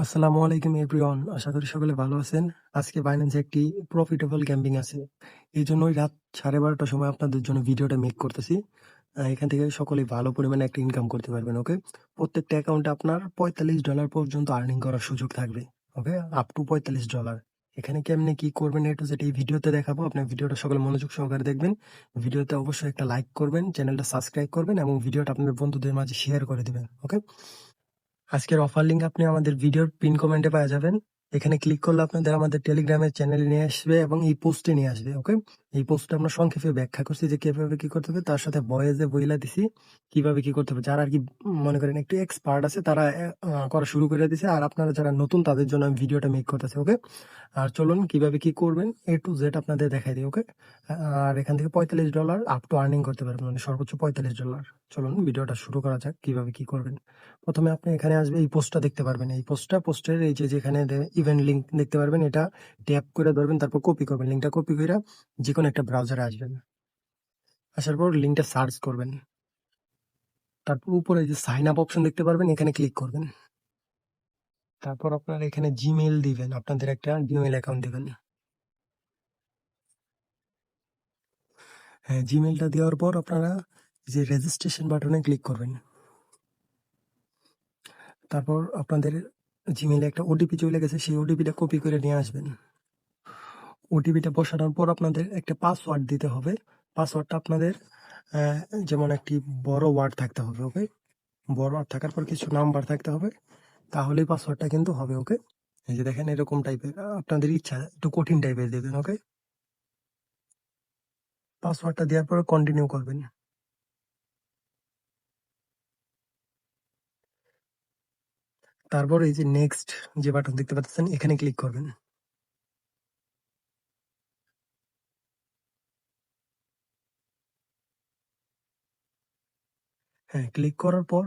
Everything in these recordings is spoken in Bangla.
আসসালামু আলাইকুম এভরিওয়ান। আশা করি সকলে ভালো আছেন। আজকে বাইন্যান্সে একটি প্রফিটেবল গ্যাম্বিং আছে। এইজন্যই রাত 12:30টার সময় আপনাদের জন্য ভিডিওটা মেক করতেছি। এখান থেকে সকলেই ভালো পরিমাণে একটা ইনকাম করতে পারবেন, ওকে? প্রত্যেকটা অ্যাকাউন্টে আপনার $45 পর্যন্ত আর্নিং করার সুযোগ থাকবে, ওকে? Up to $45। এখানে কেমনে কি করবেন A to Z এই ভিডিওতে দেখাবো। আপনার ভিডিওটা সকলে মনোযোগ সহকারে দেখবেন। ভিডিওতে অবশ্যই একটা লাইক করবেন, চ্যানেলটা সাবস্ক্রাইব করবেন এবং ভিডিওটা আপনাদের বন্ধুদের মাঝে শেয়ার করে দিবেন, ওকে? আজকের অফার লিঙ্ক আপনি আমাদের ভিডিওর পিন কমেন্টে পেয়ে যাবেন। এখানে ক্লিক করলে আপনাদের আমাদের টেলিগ্রামের চ্যানেলে নিয়ে আসবে এবং এই পোস্টে নিয়ে আসবে, ওকে? এই পোস্টে আমরা সংক্ষেপে ব্যাখ্যা করছি যে কিভাবে কি করতে হবে, তার সাথে ভয়েসে বইলা দিছি কিভাবে কি করতে হবে। যারা আর কি মনে করেন একটু এক্সপার্ট আছে তারা করা শুরু করে দিছে, আর আপনারা যারা নতুন তাদের জন্য আমি ভিডিওটা মেক করতেছি, ওকে? আর চলুন কিভাবে কি করবেন A to Z আপনাদের দেখাই দিই, ওকে? আর এখান থেকে $45 আপ টু আর্নিং করতে পারবেন, মানে সর্বোচ্চ $45। চলুন ভিডিওটা শুরু করা যাক কিভাবে কি করবেন। প্রথমে আপনি এখানে আসবে, এই পোস্টটা দেখতে পারবেন। এই পোস্টের এই যে যেখানে ইভেন্ট লিঙ্ক দেখতে পারবেন, এটা ট্যাপ করে ধরবেন, তারপর কপি করবেন। লিঙ্কটা কপি করে যে কোনো একটা ব্রাউজারে আসবেন। আসার পর লিঙ্কটা সার্চ করবেন। তারপর উপরে যে সাইন আপ অপশন দেখতে পারবেন, এখানে ক্লিক করবেন। তারপর আপনারা এখানে জিমেইল দিবেন, আপনাদের একটা জিমেইল অ্যাকাউন্ট দিবেন। হ্যাঁ, জিমেইলটা দেওয়ার পর আপনারা যে রেজিস্ট্রেশন বাটনে ক্লিক করবেন। তারপর আপনাদের জিমেইলে একটা ওটিপি চলে গেছে, সেই ওটিপিটা কপি করে নিয়ে আসবেন। ওটিপিটা বসানোর পর আপনাদের একটা পাসওয়ার্ড দিতে হবে। পাসওয়ার্ডটা আপনাদের যেমন একটি বড় ওয়ার্ড থাকতে হবে, ওকে? বড় ওয়ার্ড থাকার পর কিছু নাম্বার থাকতে হবে, তাহলেই পাসওয়ার্ডটা কিন্তু হবে, ওকে? এই যে দেখেন এরকম টাইপের, আপনাদের ইচ্ছা একটু কঠিন টাইপের দেবেন, ওকে? পাসওয়ার্ডটা দেওয়ার পর কন্টিনিউ করবেন। তারপর এই যে নেক্সট যে বাটন দেখতে পাচ্ছেন, এখানে ক্লিক করবেন। হ্যাঁ, ক্লিক করার পর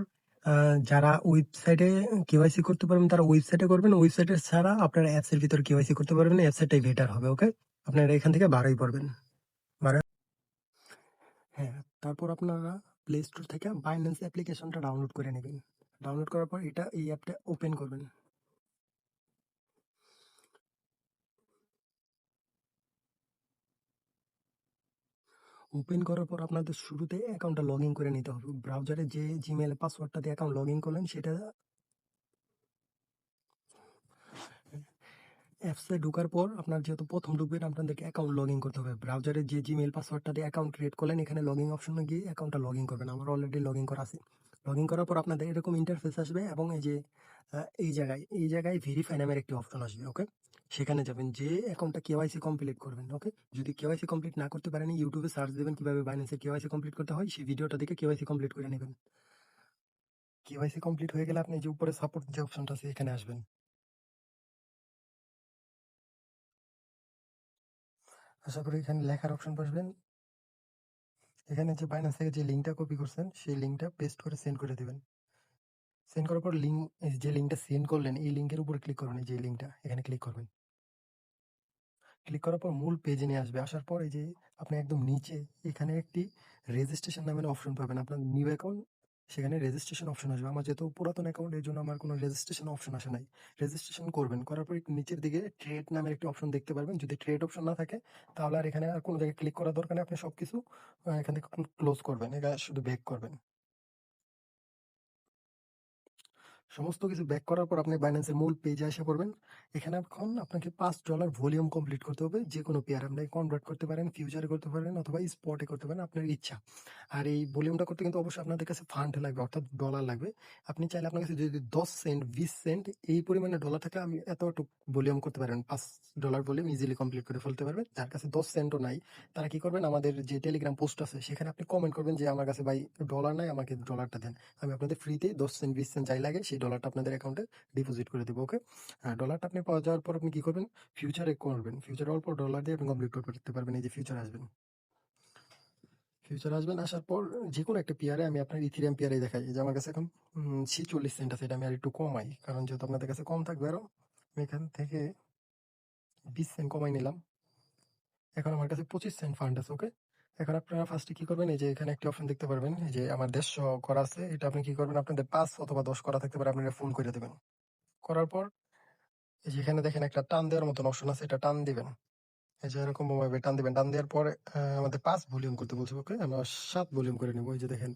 যারা ওয়েবসাইটে কেওয়াইসি করতে পারবেন তারা ওয়েবসাইটে করবেন। ওয়েবসাইটে ছাড়া আপনারা অ্যাপসের ভিতরে কেওয়াইসি করতে পারবেন না, অ্যাপসেরটাই বেটার হবে, ওকে? আপনারা এখান থেকে বারোই পড়বেন। হ্যাঁ, তারপর আপনারা প্লে স্টোর থেকে বাইন্যান্স অ্যাপ্লিকেশনটা ডাউনলোড করে নেবেন। ডাউনলোড করার পর এই অ্যাপটা ওপেন করবেন। ওপেন করার পর আপনাদের শুরুতে অ্যাকাউন্টটা লগ ইন করে নিতে হবে। ব্রাউজারে যে জিমেইল পাসওয়ার্ডটা দিয়ে অ্যাকাউন্ট লগ ইন করলেন সেটা অ্যাপসে ঢোকার পর আপনার যেহেতু প্রথম ঢুকবেন, আপনাদেরকে অ্যাকাউন্ট লগ ইন করতে হবে। ব্রাউজারে যে জিমেইল পাসওয়ার্ডটা দিয়ে অ্যাকাউন্ট ক্রিয়েট করলেন, এখানে লগ ইন অপশনে গিয়ে অ্যাকাউন্টটা লগ ইন করবেন। আমার অলরেডি লগ ইন করা আছে। লগ ইন করার পর আপনাদের এরকম ইন্টারফেস আসবে এবং এই যে এই জায়গায় ভেরিফাই নামের একটি অপশন আসবে, ওকে? সেখানে যাবেন, যে অ্যাকাউন্টটা কেওয়াইসি কমপ্লিট করবেন, ওকে? যদি কেওয়াইসি কমপ্লিট না করতে পারেন, ইউটিউবে সার্চ দেবেন কিভাবে বাইন্যান্সে কেওয়াইসি কমপ্লিট করতে হয়, সেই ভিডিওটা দেখে কেওয়াইসি কমপ্লিট করে নেবেন। কেওয়াইসি কমপ্লিট হয়ে গেলে আপনি যে উপরে সাপোর্ট যে অপশনটা আছে এখানে আসবেন। আশা করি এখানে লেখার অপশন বসবেন। এখানে যে বাইন্যান্স থেকে যে লিঙ্কটা কপি করছেন সেই লিঙ্কটা পেস্ট করে সেন্ড করে দিবেন। সেন্ড করার পর যে লিঙ্কটা সেন্ড করলেন এই লিঙ্কের উপর ক্লিক করবেন। এই যে লিঙ্কটা এখানে ক্লিক করবেন। ক্লিক করার পর মূল পেজে নিয়ে আসবে। আসার পর এই যে আপনি একদম নিচে এখানে একটি রেজিস্ট্রেশন নামের অপশন পাবেন। আপনার নিউ অ্যাকাউন্ট, সেখানে রেজিস্ট্রেশন অপশন আসবে। আমার যেহেতু পুরাতন অ্যাকাউন্ট এর জন্য আমার কোনো রেজিস্ট্রেশন অপশন আসে নাই। রেজিস্ট্রেশন করবেন। করার পর একটু নিচের দিকে ট্রেড নামের একটি অপশন দেখতে পারবেন। যদি ট্রেড অপশন না থাকে তাহলে আর এখানে আর কোনো জায়গায় ক্লিক করার দরকার নেই। আপনি সবকিছু এখান থেকে ক্লোজ করবেন। এটা শুধু ব্যাক করবেন। সমস্ত কিছু ব্যাক করার পর আপনি বাইন্যান্সের মূল পেজে এসে পড়বেন। এখানে এখন আপনাকে $5 ভলিউম কমপ্লিট করতে হবে। যেকোনো পেয়ার আপনি কনভার্ট করতে পারেন, ফিউচারে করতে পারেন অথবা স্পটে করতে পারেন, আপনার ইচ্ছা। আর এই ভলিউমটা করতে কিন্তু অবশ্যই আপনাদের কাছে ফান্ড লাগবে, অর্থাৎ ডলার লাগবে। আপনি চাইলে আপনার কাছে যদি 10 সেন্ট, 20 সেন্ট এই পরিমাণে ডলার থাকে, আমি এতটুকু ভলিউম করতে পারেন। $5 ভলিউম ইজিলি কমপ্লিট করে ফেলতে পারবেন। যার কাছে 10 সেন্টও নাই তারা কি করবেন, আমাদের যে টেলিগ্রাম পোস্ট আছে সেখানে আপনি কমেন্ট করবেন যে আমার কাছে ভাই ডলার নাই, আমাকে ডলারটা দেন। আমি আপনাদের ফ্রিতে 10 সেন্ট, 20 সেন্ট যাই লাগে সেই ডলারটা আপনাদের অ্যাকাউন্টে ডিপোজিট করে দেবো, ওকে? ডলারটা আপনি পাওয়া যাওয়ার পর আপনি কি করবেন, ফিউচারে করবেন। ফিউচারে অল্প ডলার দিয়ে আপনি কমপ্লিট করতে পারবেন। এই যে ফিউচার আসবেন, ফিউচার আসবেন। আসার পর যে কোনো একটা পেয়ারে, আমি আপনার ইথিরিয়াম পেয়ারে দেখাই। এই যে আমার কাছে এখন 46 সেন্ট আছে, এটা আমি আর একটু কমাই, কারণ যেহেতু আপনাদের কাছে কম থাকবে আরো। আমি এখান থেকে 20 সেন্ট কমাই নিলাম। এখন আমার কাছে 25 সেন্ট ফান্ড আছে, ওকে? এখন আপনারা ফার্স্টে কি করবেন, এই যে এখানে একটি অপশন দেখতে পারবেন, এই যে আমার 150 করা আছে, এটা আপনি কি করবেন, আপনাদের 5 অথবা 10 করা থাকতে পারে, আপনি এটা ফুল করে দেবেন। করার পর এই যে এখানে দেখেন একটা টান দেওয়ার মতন অপশন আছে, এটা টান দিবেন। এই যে এরকম ভাবে টান দিবেন। টান দেওয়ার পরে আমাদের ৫ ভলিউম করতে বলছে। ওকে, আমরা ৭ ভলিউম করে নেবো। এই যে দেখেন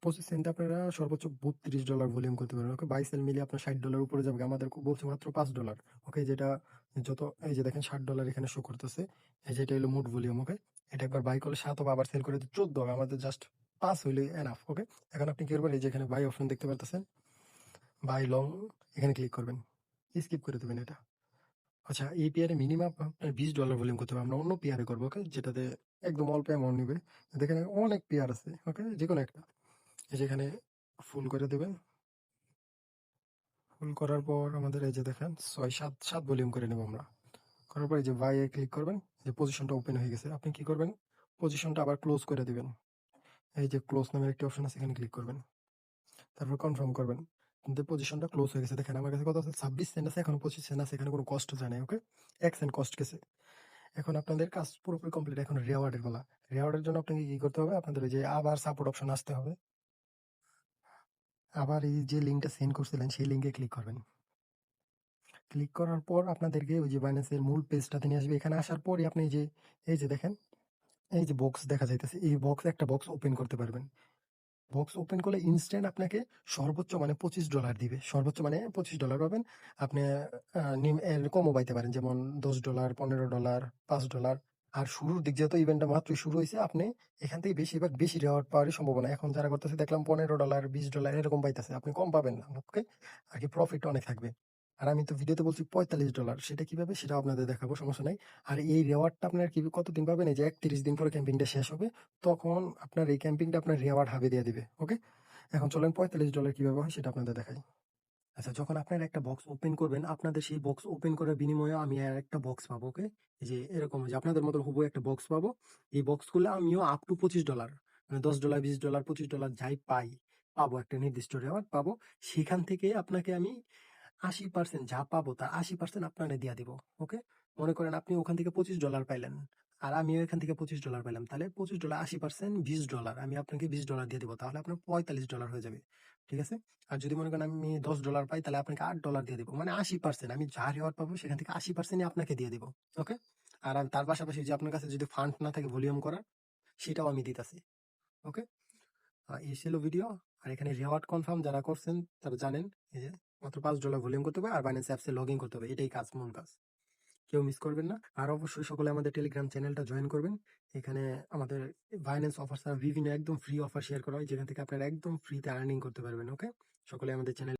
25 সেন্টে আপনারা সর্বোচ্চ $32 ভলিউম করতে পারবেন। ওকে, বাই সেল মিলিয়ে আপনার $৬০ উপরে যাবে। আমাদের বলছে মাত্র $৫। ওকে, যেটা যত এই যে দেখেন $৬০ এখানে শো করতেছে। এই যে এটা হলো মোট ভলিউম। ওকে, এটা একবার বাই করলে ৭ হবে, আবার সেল করে ১৪ হবে। আমাদের জাস্ট ৫ হইলে এনাফ। ওকে, এখন আপনি কি করবেন, এই যে এখানে বাই অপশন দেখতে পারতেছেন, বাই লং, এখানে ক্লিক করবেন, স্কিপ করে দেবেন এটা। আচ্ছা, এই পেয়ারে মিনিমাম আপনার $20 ভলিউম করতে হবে। আমরা অন্য পেয়ারে করবো। ওকে, যেটাতে একদম অল্প অ্যামাউন্ট নিবে। দেখেন অনেক পেয়ার আছে। ওকে, যে কোনো একটা এই যে এখানে ফুল করে দেবেন। ফুল করার পর আমাদের এই যে দেখেন ৬ ৭ ভলিউম করে নেবো আমরা। করার পর এই যে বাই এ ক্লিক করবেন, যে পজিশনটা ওপেন হয়ে গেছে। আপনি কি করবেন, পজিশনটা আবার ক্লোজ করে দিবেন। এই যে ক্লোজ নামের একটি অপশন আছে, এখানে ক্লিক করবেন, তারপর কনফার্ম করবেন। কিন্তু পজিশনটা ক্লোজ হয়ে গেছে। দেখেন আমার কাছে কত আছে, ২৬ সেন্ট আছে, এখন 25 সেন্ট আছে, এখানে কোনো কষ্ট যায় নাই। ওকে, ১ সেন্ট কষ্ট গেছে। এখন আপনাদের কাজ পুরোপুরি কমপ্লিট। এখন রেওয়ার্ডের পালা। রেওয়ার্ডের জন্য আপনাকে কি করতে হবে, আপনাদের ওই যে আবার সাপোর্ট অপশন আসতে হবে। আবার এই যে লিঙ্কটা সেন্ড করছিলেন সেই লিঙ্কে ক্লিক করবেন। ক্লিক করার পর আপনাদেরকে ওই যে বাইন্যান্সের মূল পেজটাতে নিয়ে আসবে। এখানে আসার পরই আপনি এই যে দেখেন, এই যে বক্স দেখা যাইতেছে, এই বক্স একটা বক্স ওপেন করতে পারবেন। বক্স ওপেন করলে ইনস্ট্যান্ট আপনাকে সর্বোচ্চ মানে $25 দিবে। সর্বোচ্চ মানে $25 পাবেন। আপনি এর কমও পাইতে পারেন, যেমন $10, $15, $5। আর শুরুর দিক যেহেতু ইভেন্টটা মাত্রই শুরু হয়েছে, আপনি এখান থেকে বেশিরভাগ বেশি রেওয়ার্ড পাওয়ারই সম্ভাবনা। এখন যারা করতেছে দেখলাম $15, $20 এরকম পাইতেছে, আপনি কম পাবেন না। ওকে, আর কি প্রফিট অনেক থাকবে। আর আমি তো ভিডিওতে বলছি $45, সেটা কিভাবে সেটাও আপনাদের দেখাবো, সমস্যা নাই। আর এই রেওয়ার্ডটা আপনার কি কতদিন পাবেন, এই যে ৩১ দিন পরে ক্যাম্পিংটা শেষ হবে, তখন আপনার এই ক্যাম্পিংটা আপনার রেওয়ার্ড হাবে দিয়ে দিবে। ওকে, এখন চলেন $45 কিভাবে হয় সেটা আপনাদের দেখাই। আচ্ছা, যখন আপনারা একটা বক্স ওপেন করবেন, আপনাদের সেই বক্স ওপেন করার বিনিময়ে আমি আর একটা বক্স পাবো। ওকে, এই যে এরকম যে আপনাদের মতো হুবহু একটা বক্স পাবো। এই বক্স করলে আমিও আপ টু $25 মানে $10, $20, $25 যাই পাই, পাবো একটা নির্দিষ্ট রেওয়ার্ড পাবো। সেখান থেকে আপনাকে আমি ৮০% যা পাবো তার ৮০% আপনারে দিয়া দিব। ওকে, মনে করেন আপনি ওখান থেকে $25 পাইলেন, আর আমিও এখান থেকে $25 পাইলাম, তাহলে $25 ৮০% $20 আমি আপনাকে $20 দিয়ে দিব, তাহলে আপনার $45 হয়ে যাবে। ঠিক আছে, আর যদি মনে করেন আমি $10 পাই, তাহলে আপনাকে $8 দিয়ে দিব, মানে ৮০% আমি যা রেওয়ার্ড পাবো সেখান থেকে ৮০%ই আপনাকে দিয়ে দিব। ওকে, আর তার পাশাপাশি যে আপনার কাছে যদি ফান্ড না থাকে ভলিউম করার, সেটাও আমি দিতেছি। ওকে, এই ছিল ভিডিও। আর এখানে রেওয়ার্ড কনফার্ম যারা করছেন তারা জানেন, এই যে মাত্র $5 ভলিউম করতে হবে আর বাইন্যান্স অ্যাপসে লগ ইন করতে হবে, এটাই কাজ, মূল কাজ। কেউ মিস করবেন না। আর অবশ্যই সকলে আমাদের টেলিগ্রাম চ্যানেলটা জয়েন করবেন। এখানে আমাদের বাইন্যান্স অফার ছাড়া বিভিন্ন একদম ফ্রি অফার শেয়ার করা হয়, যেখান থেকে আপনারা একদম ফ্রিতে আর্নিং করতে পারবেন। ওকে, সকলে আমাদের চ্যানেল